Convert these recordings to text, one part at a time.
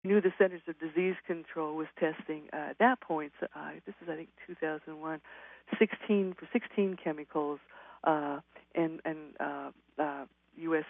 knew the Centers of Disease Control was testing at that point. This is, I think, 2001, 16 chemicals, and U.S.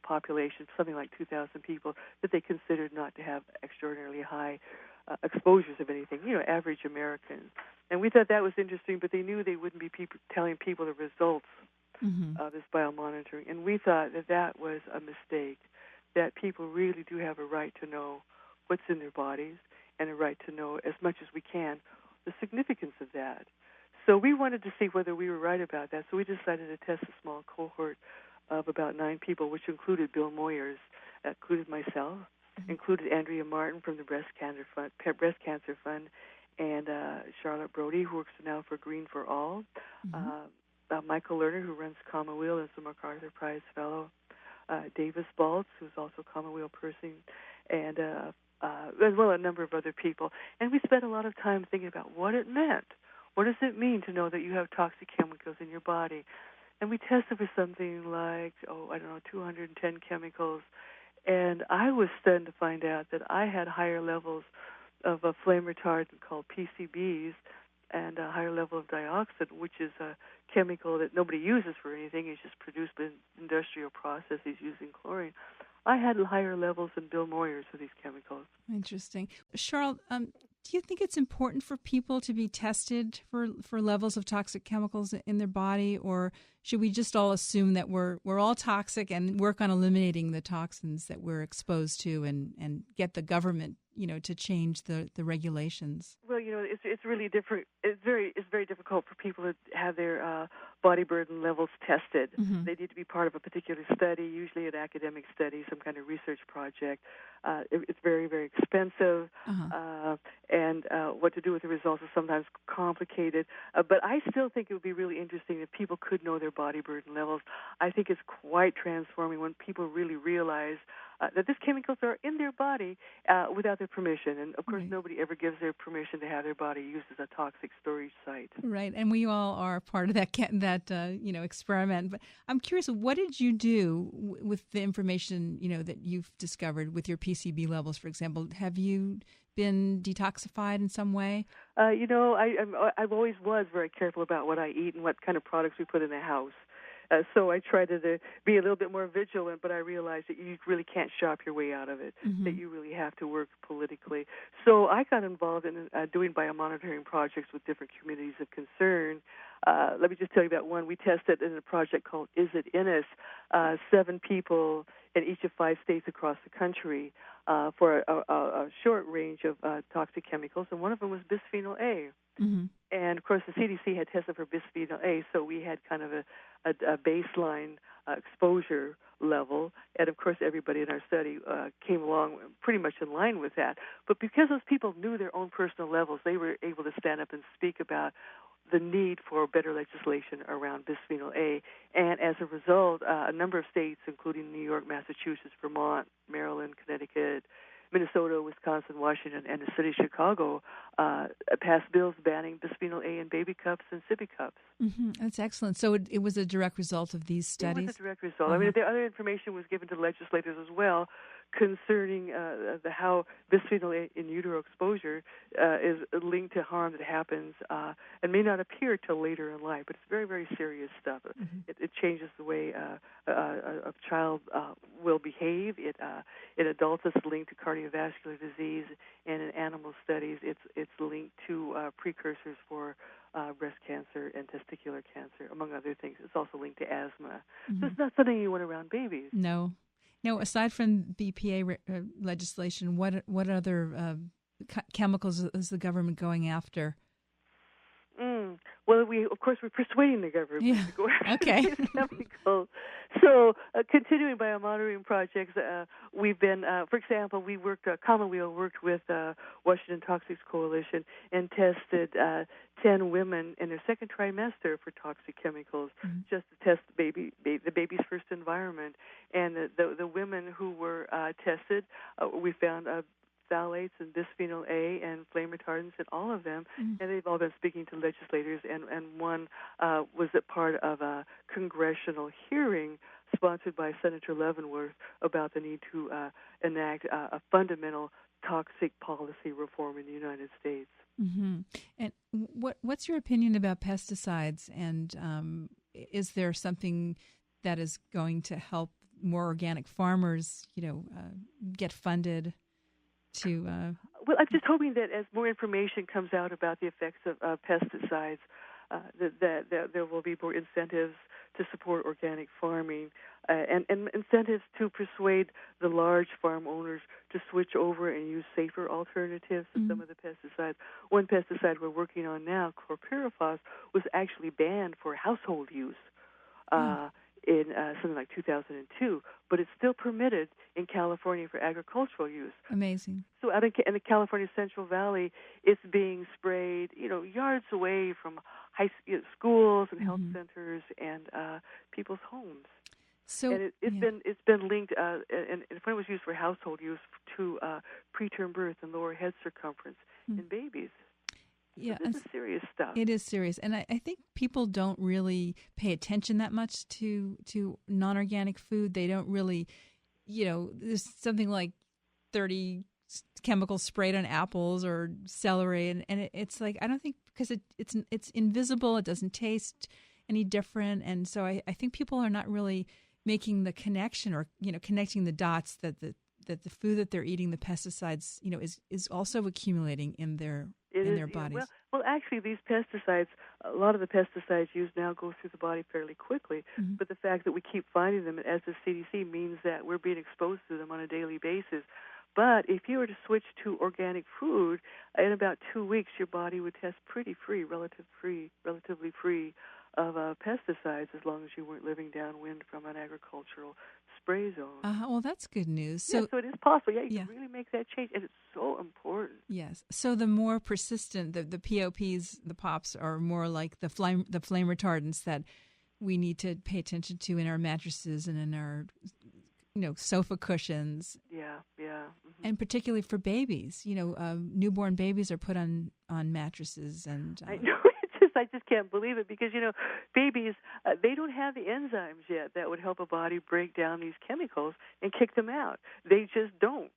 population, something like 2,000 people, that they considered not to have extraordinarily high exposures of anything, average Americans. And we thought that was interesting, but they knew they wouldn't be telling people the results of this biomonitoring. And we thought that that was a mistake, that people really do have a right to know what's in their bodies and a right to know as much as we can the significance of that. So we wanted to see whether we were right about that. So we decided to test a small cohort of about 9 people, which included Bill Moyers, included myself, included Andrea Martin from the Breast Cancer Fund, and Charlotte Brody, who works now for Green for All, Michael Lerner, who runs Commonweal, is a MacArthur Prize Fellow, Davis Baltz, who's also a Commonweal person, and as well a number of other people. And we spent a lot of time thinking about what it meant. What does it mean to know that you have toxic chemicals in your body? And we tested for something like, 210 chemicals. And I was stunned to find out that I had higher levels of a flame retardant called PCBs and a higher level of dioxin, which is a chemical that nobody uses for anything. It's just produced in industrial processes using chlorine. I had higher levels than Bill Moyers of these chemicals. Interesting. Charles, do you think it's important for people to be tested for levels of toxic chemicals in their body, or should we just all assume that we're all toxic and work on eliminating the toxins that we're exposed to and get the government, to change the regulations? Well, it's really different. It's very difficult for people to have their body burden levels tested. Mm-hmm. They need to be part of a particular study, usually an academic study, some kind of research project. It's very, very expensive, and what to do with the results is sometimes complicated. But I still think it would be really interesting if people could know their body burden levels. I think it's quite transforming when people really realize that these chemicals are in their body without their permission. And, of course, nobody ever gives their permission to have their body used as a toxic storage site. Right, and we all are part of that experiment. But I'm curious, what did you do with the information, that you've discovered with your PCB levels, for example? Have you been detoxified in some way? I've always was very careful about what I eat and what kind of products we put in the house. So I try to be a little bit more vigilant, but I realize that you really can't shop your way out of it, that you really have to work politically. So I got involved in doing biomonitoring projects with different communities of concern. Let me just tell you about one. We tested in a project called Is It In Us, 7 people in each of 5 states across the country for a short range of toxic chemicals, and one of them was bisphenol-A. Mm-hmm. And, of course, the CDC had tested for bisphenol-A, so we had kind of a baseline exposure level. And, of course, everybody in our study came along pretty much in line with that. But because those people knew their own personal levels, they were able to stand up and speak about the need for better legislation around bisphenol-A. And as a result, a number of states, including New York, Massachusetts, Vermont, Maryland, Connecticut, Minnesota, Wisconsin, Washington, and the city of Chicago passed bills banning bisphenol-A in baby cups and sippy cups. Mm-hmm. That's excellent. So it was a direct result of these studies? It was a direct result. I mean, the other information was given to legislators as well concerning how bisphenol-A in utero exposure is linked to harm that happens and may not appear till later in life, but it's very, very serious stuff. Mm-hmm. It changes the way a child will behave. In adults, it's linked to cardiovascular disease, and in animal studies, it's linked to precursors for breast cancer and testicular cancer, among other things. It's also linked to asthma. Mm-hmm. So it's not something you want around babies. No. Now, aside from BPA legislation, what other chemicals is the government going after? Well, we're persuading the government to go after these chemicals. So, continuing biomonitoring projects, we've been, for example, Commonweal worked with Washington Toxics Coalition and tested 10 women in their second trimester for toxic chemicals, just to test the baby's first environment. And the women who were tested, we found phthalates and bisphenol-A and flame retardants in all of them, and they've all been speaking to legislators, and one was a part of a congressional hearing sponsored by Senator Leavenworth about the need to enact a fundamental toxic policy reform in the United States. Mm-hmm. And what's your opinion about pesticides? And is there something that is going to help more organic farmers, get funded to? Well, I'm just hoping that as more information comes out about the effects of pesticides, that there will be more incentives to support organic farming and incentives to persuade the large farm owners to switch over and use safer alternatives to some of the pesticides. One pesticide we're working on now, chlorpyrifos, was actually banned for household use in something like 2002, but it's still permitted in California for agricultural use. Amazing. So out in the California Central Valley, it's being sprayed, yards away from schools and health centers and people's homes. So and it's been linked, and when it was used for household use, to preterm birth and lower head circumference in babies. Yeah, so this is serious stuff. It is serious, and I think people don't really pay attention that much to non-organic food. They don't really, there's something like 30 chemicals sprayed on apples or celery, and it's like, I don't think, because it's invisible. It doesn't taste any different, and so I think people are not really making the connection or connecting the dots that the food that they're eating, the pesticides, is also accumulating in their bodies. Yeah. Well, actually, these pesticides, a lot of the pesticides used now go through the body fairly quickly. But the fact that we keep finding them as the CDC means that we're being exposed to them on a daily basis. But if you were to switch to organic food, in about 2 weeks, your body would test pretty relatively free of pesticides, as long as you weren't living downwind from an agricultural spray zone. Well, that's good news. So it is possible. Yeah, you can really make that change, and it's so important. Yes. So the more persistent, the POPs, the POPs, are more like the flame retardants that we need to pay attention to in our mattresses and in our sofa cushions. Yeah. And particularly for babies, newborn babies are put on mattresses, and I know. I just can't believe it, because babies, they don't have the enzymes yet that would help a body break down these chemicals and kick them out. They just don't.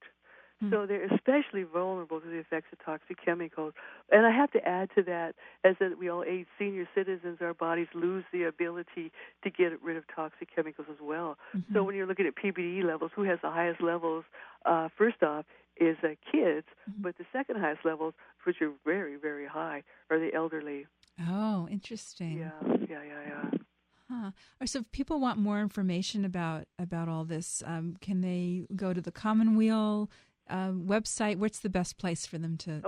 So they're especially vulnerable to the effects of toxic chemicals. And I have to add to that, as we all age senior citizens, our bodies lose the ability to get rid of toxic chemicals as well. So when you're looking at PBD levels, who has the highest levels, first off, is kids, but the second highest levels, which are very, very high, are the elderly. Oh, interesting. Yeah. Huh. So if people want more information about all this, can they go to the Commonweal website? What's the best place for them to?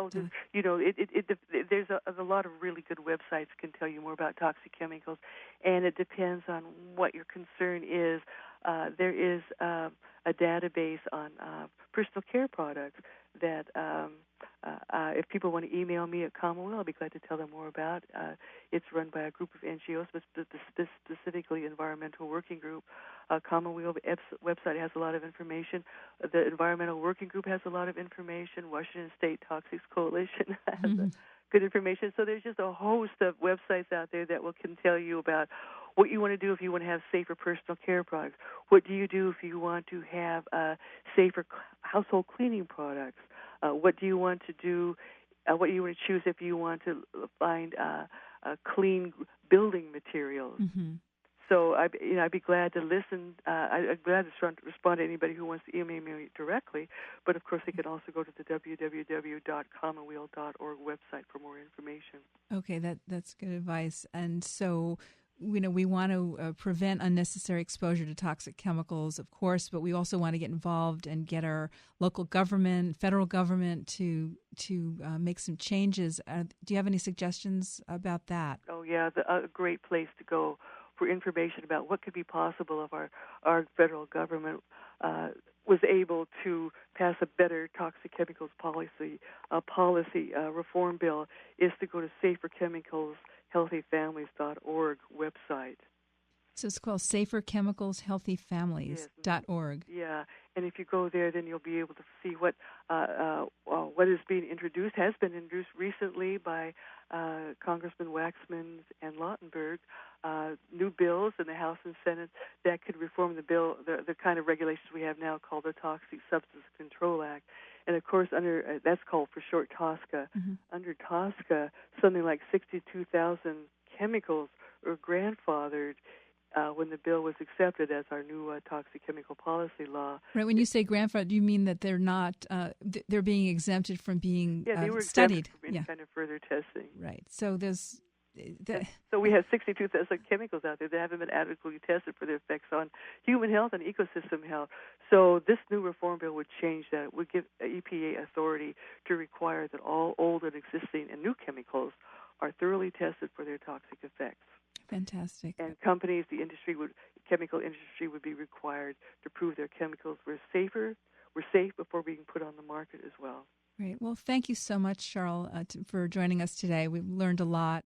There's a lot of really good websites can tell you more about toxic chemicals, and it depends on what your concern is. There is a database on personal care products that if people want to email me at Commonweal, I'll be glad to tell them more about. It's run by a group of NGOs, but specifically Environmental Working Group. Commonweal website has a lot of information. The Environmental Working Group has a lot of information. Washington State Toxics Coalition has good information. So there's just a host of websites out there that can tell you about what you want to do if you want to have safer personal care products. What do you do if you want to have safer household cleaning products? What do you want to do? What do you want to choose if you want to find clean building materials? So I'd be glad to listen. I'd be glad to respond to anybody who wants to email me directly. But of course, they can also go to the www.commonweal.org website for more information. Okay, that's good advice. And so, we want to prevent unnecessary exposure to toxic chemicals, of course, but we also want to get involved and get our local government, federal government to make some changes. Do you have any suggestions about that? Oh, yeah, a great place to go for information about what could be possible if our federal government was able to pass a better toxic chemicals policy reform bill is to go to saferchemicalshealthyfamilies.org website. So it's called saferchemicalshealthyfamilies.org. Yeah, and if you go there, then you'll be able to see what is being introduced, has been introduced recently by Congressman Waxman and Lautenberg, new bills in the House and Senate that could reform the kind of regulations we have now called the Toxic Substance Control Act. And of course, under that's called for short TSCA. Mm-hmm. Under TSCA, something like 62,000 chemicals were grandfathered when the bill was accepted as our new toxic chemical policy law. Right. When you say grandfather, do you mean that they're not? They're being exempted from being they were studied? From any kind of further testing. Right. So there's. So we have 62,000 chemicals out there that haven't been adequately tested for their effects on human health and ecosystem health. So this new reform bill would change that. It would give EPA authority to require that all old and existing and new chemicals are thoroughly tested for their toxic effects. Fantastic. And companies, chemical industry would be required to prove their chemicals were safe before being put on the market as well. Great. Well, thank you so much, Cheryl, for joining us today. We've learned a lot.